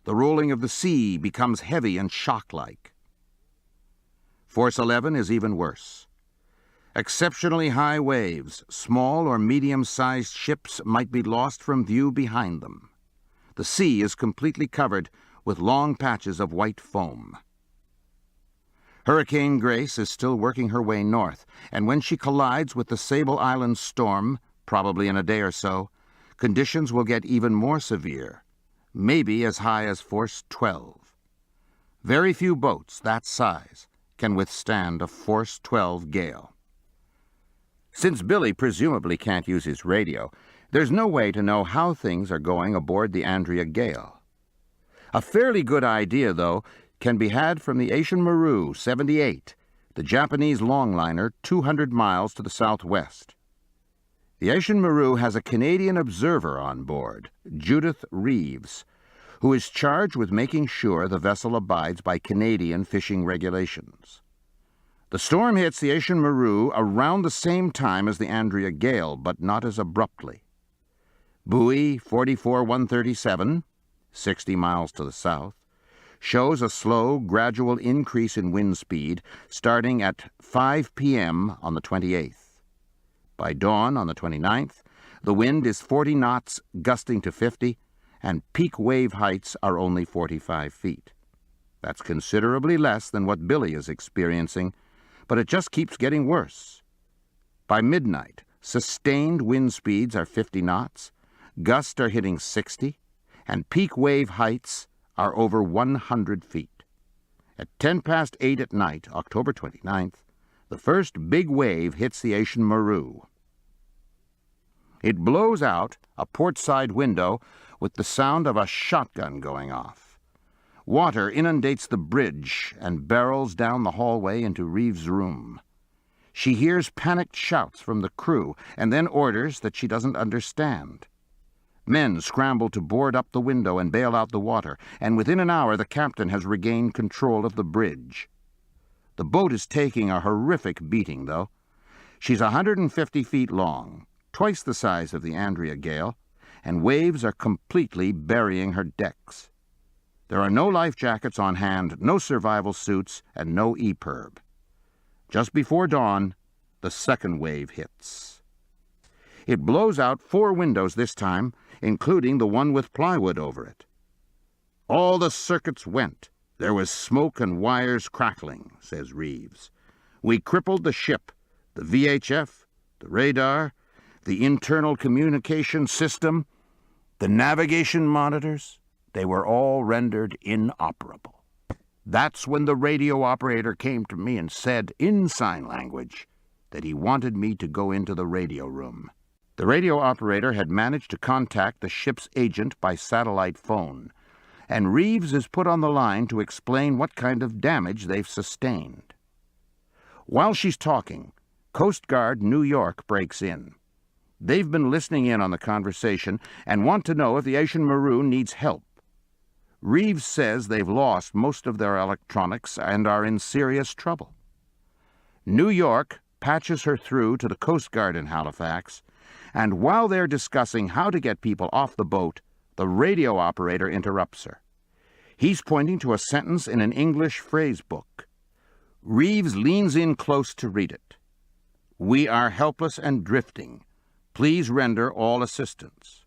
The rolling of the sea becomes heavy and shock-like. Force 11 is even worse. Exceptionally high waves, small or medium-sized ships might be lost from view behind them. The sea is completely covered with long patches of white foam. Hurricane Grace is still working her way north, and when she collides with the Sable Island storm, probably in a day or so, conditions will get even more severe, maybe as high as Force 12. Very few boats that size can withstand a Force 12 gale. Since Billy presumably can't use his radio, there's no way to know how things are going aboard the Andrea Gale. A fairly good idea, though, can be had from the Asian Maru 78, the Japanese longliner 200 miles to the southwest. The Asian Maru has a Canadian observer on board, Judith Reeves, who is charged with making sure the vessel abides by Canadian fishing regulations. The storm hits the Asian Maru around the same time as the Andrea Gale, but not as abruptly. Buoy 44-137, 60 miles to the south, shows a slow, gradual increase in wind speed starting at 5 p.m. on the 28th. By dawn on the 29th, the wind is 40 knots, gusting to 50, and peak wave heights are only 45 feet. That's considerably less than what Billy is experiencing, but it just keeps getting worse. By midnight, sustained wind speeds are 50 knots, gusts are hitting 60, and peak wave heights are over 100 feet. At 8:10 at night, October 29th, the first big wave hits the Asian Maru. It blows out a portside window with the sound of a shotgun going off. Water inundates the bridge and barrels down the hallway into Reeves' room. She hears panicked shouts from the crew and then orders that she doesn't understand. Men scramble to board up the window and bail out the water, and within an hour the captain has regained control of the bridge. The boat is taking a horrific beating, though. She's 150 feet long, twice the size of the Andrea Gale, and waves are completely burying her decks. There are no life jackets on hand, no survival suits, and no EPIRB. Just before dawn, the second wave hits. It blows out 4 windows this time, including the one with plywood over it. All the circuits went. There was smoke and wires crackling, says Reeves. We crippled the ship, the VHF, the radar, the internal communication system, the navigation monitors. They were all rendered inoperable. That's when the radio operator came to me and said, in sign language, that he wanted me to go into the radio room. The radio operator had managed to contact the ship's agent by satellite phone, and Reeves is put on the line to explain what kind of damage they've sustained. While she's talking, Coast Guard New York breaks in. They've been listening in on the conversation and want to know if the Asian Maru needs help. Reeves says they've lost most of their electronics and are in serious trouble. New York patches her through to the Coast Guard in Halifax, and while they're discussing how to get people off the boat, the radio operator interrupts her. He's pointing to a sentence in an English phrase book. Reeves leans in close to read it. "We are helpless and drifting. Please render all assistance."